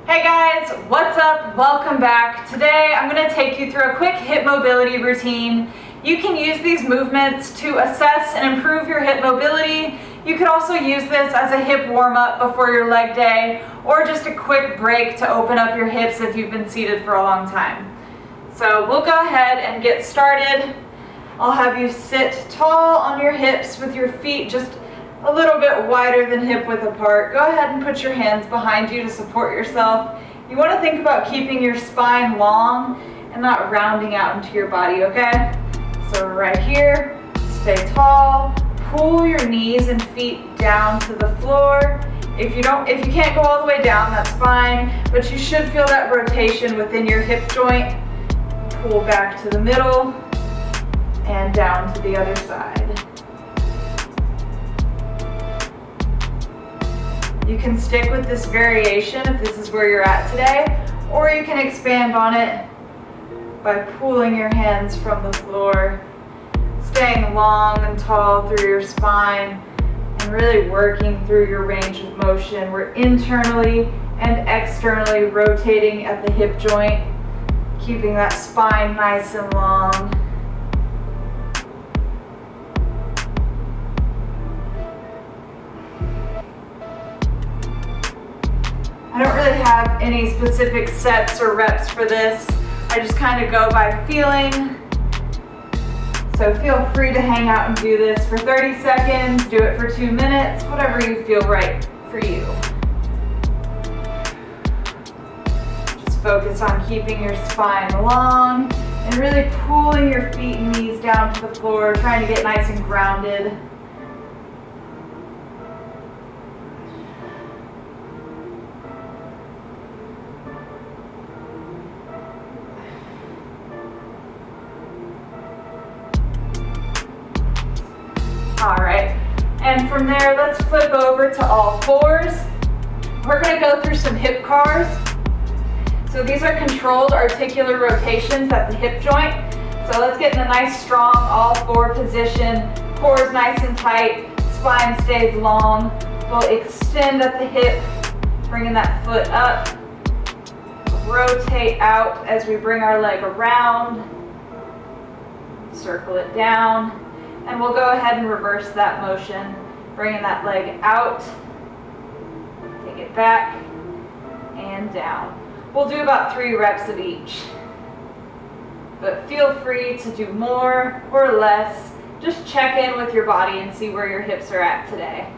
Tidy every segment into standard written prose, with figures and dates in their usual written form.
Hey guys, what's up? Welcome back. Today I'm going to take you through a quick hip mobility routine. You can use these movements to assess and improve your hip mobility. You could also use this as a hip warm-up before your leg day, or just a quick break to open up your hips if you've been seated for a long time. So we'll go ahead and get started. I'll have you sit tall on your hips with your feet just a little bit wider than hip width apart. Go ahead and put your hands behind you to support yourself. You want to think about keeping your spine long and not rounding out into your body, okay? So right here, stay tall, pull your knees and feet down to the floor. If you can't go all the way down, that's fine, but you should feel that rotation within your hip joint. Pull back to the middle and down to the other side. You can stick with this variation if this is where you're at today, or you can expand on it by pulling your hands from the floor, staying long and tall through your spine, and really working through your range of motion. We're internally and externally rotating at the hip joint, keeping that spine nice and long. I don't really have any specific sets or reps for this. I just kind of go by feeling. So feel free to hang out and do this for 30 seconds, do it for 2 minutes, whatever you feel right for you. Just focus on keeping your spine long and really pulling your feet and knees down to the floor, trying to get nice and grounded. All right, and from there, let's flip over to all fours. We're gonna go through some hip cars. So these are controlled articular rotations at the hip joint. So let's get in a nice strong all four position. Core is nice and tight, spine stays long. We'll extend at the hip, bringing that foot up. Rotate out as we bring our leg around. Circle it down. And we'll go ahead and reverse that motion, bringing that leg out, take it back, and down. We'll do about 3 reps of each. But feel free to do more or less. Just check in with your body and see where your hips are at today.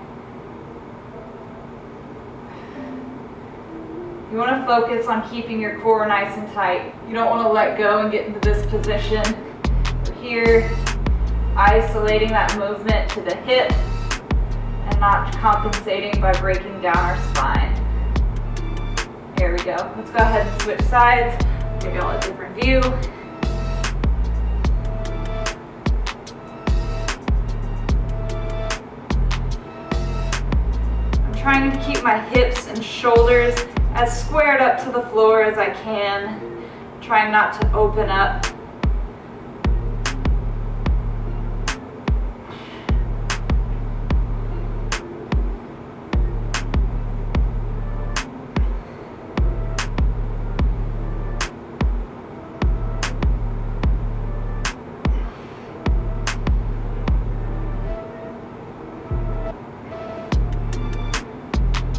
You want to focus on keeping your core nice and tight. You don't want to let go and get into this position. We're here. Isolating that movement to the hip and not compensating by breaking down our spine. Here we go. Let's go ahead and switch sides. Give you all a different view. I'm trying to keep my hips and shoulders as squared up to the floor as I can. Trying not to open up.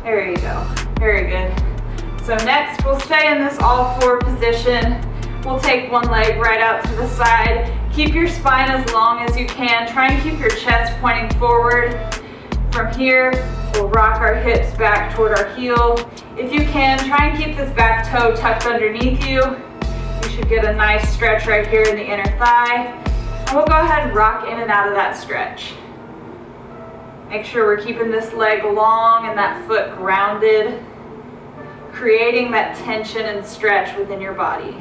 There you go. Very good. So next, we'll stay in this all four position. We'll take one leg right out to the side. Keep your spine as long as you can. Try and keep your chest pointing forward. From here, we'll rock our hips back toward our heel. If you can, try and keep this back toe tucked underneath you. You should get a nice stretch right here in the inner thigh. And we'll go ahead and rock in and out of that stretch. Make sure we're keeping this leg long and that foot grounded, creating that tension and stretch within your body.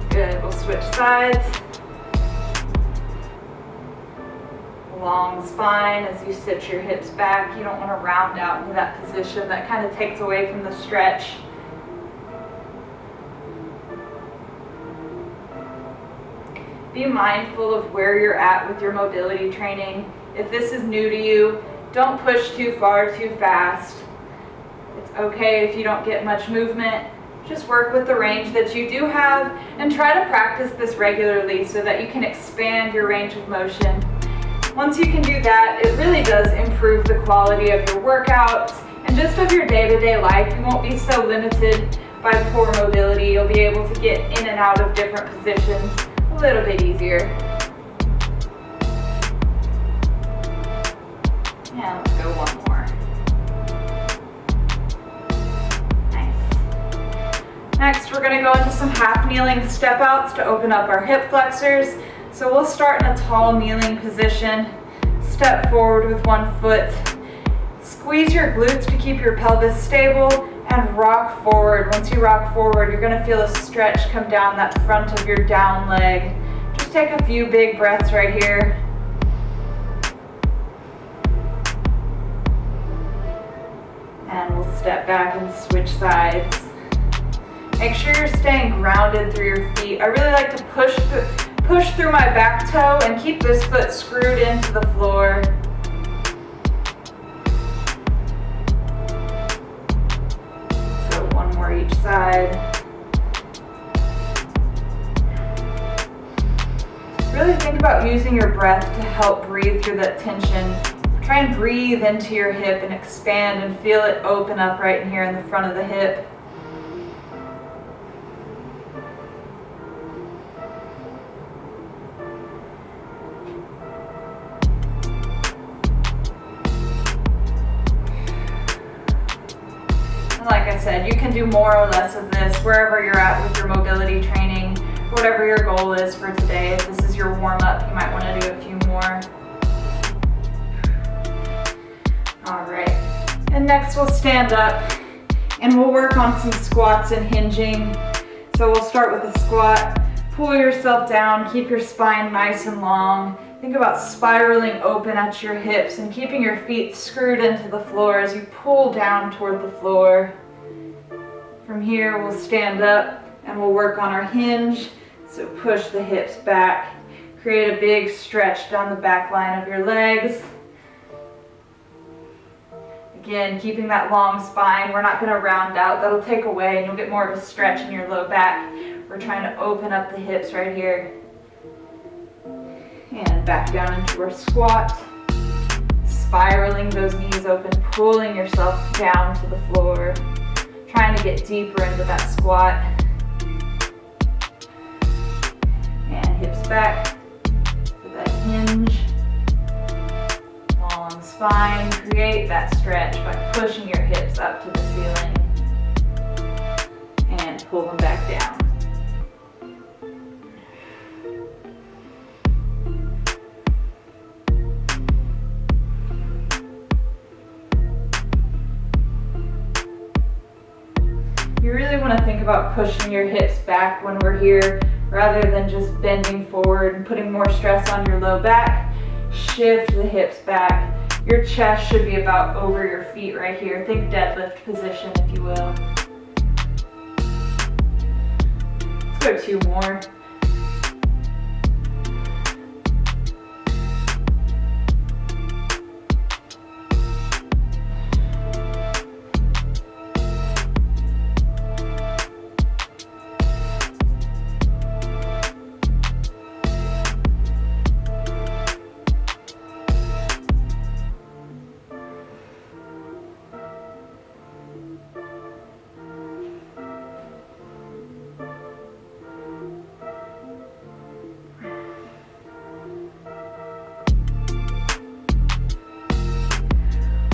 Good, we'll switch sides. long spine as you sit your hips back. You don't want to round out into that position. That kind of takes away from the stretch. Be mindful of where you're at with your mobility training. If this is new to you, don't push too far, too fast. It's okay if you don't get much movement. Just work with the range that you do have and try to practice this regularly so that you can expand your range of motion. Once you can do that, it really does improve the quality of your workouts and just of your day-to-day life. You won't be so limited by poor mobility. You'll be able to get in and out of different positions a little bit easier. And let's go one more. Next, we're going to go into some half kneeling step outs to open up our hip flexors. So we'll start in a tall kneeling position. Step forward with one foot. Squeeze your glutes to keep your pelvis stable and rock forward. Once you rock forward, you're going to feel a stretch come down that front of your down leg. Just take a few big breaths right here. And we'll step back and switch sides. Make sure you're staying grounded through your feet. I really like to push through my back toe and keep this foot screwed into the floor. Let's go one more each side. Really think about using your breath to help breathe through that tension. Try and breathe into your hip and expand and feel it open up right in here in the front of the hip. Like I said, you can do more or less of this wherever you're at with your mobility training, whatever your goal is for today. If this is your warm-up, you might want to do a few more. All right, and next we'll stand up and we'll work on some squats and hinging. So we'll start with a squat. Pull yourself down, keep your spine nice and long. Think about spiraling open at your hips and keeping your feet screwed into the floor as you pull down toward the floor. From here, we'll stand up and we'll work on our hinge. So push the hips back. Create a big stretch down the back line of your legs. Again, keeping that long spine. We're not going to round out. That'll take away and you'll get more of a stretch in your low back. We're trying to open up the hips right here. And back down into our squat. Spiraling those knees open, pulling yourself down to the floor. Trying to get deeper into that squat. And hips back to that hinge. Long spine. Create that stretch by pushing your hips up to the ceiling. And pull them back down. You really want to think about pushing your hips back when we're here rather than just bending forward and putting more stress on your low back. Shift the hips back. Your chest should be about over your feet right here. Think deadlift position, if you will. Let's go two more.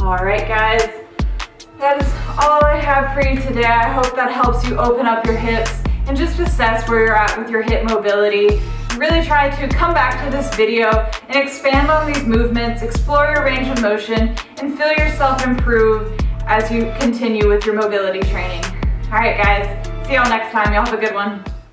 All right, guys, that is all I have for you today. I hope that helps you open up your hips and just assess where you're at with your hip mobility. Really try to come back to this video and expand on these movements, explore your range of motion, and feel yourself improve as you continue with your mobility training. All right, guys, see y'all next time. Y'all have a good one.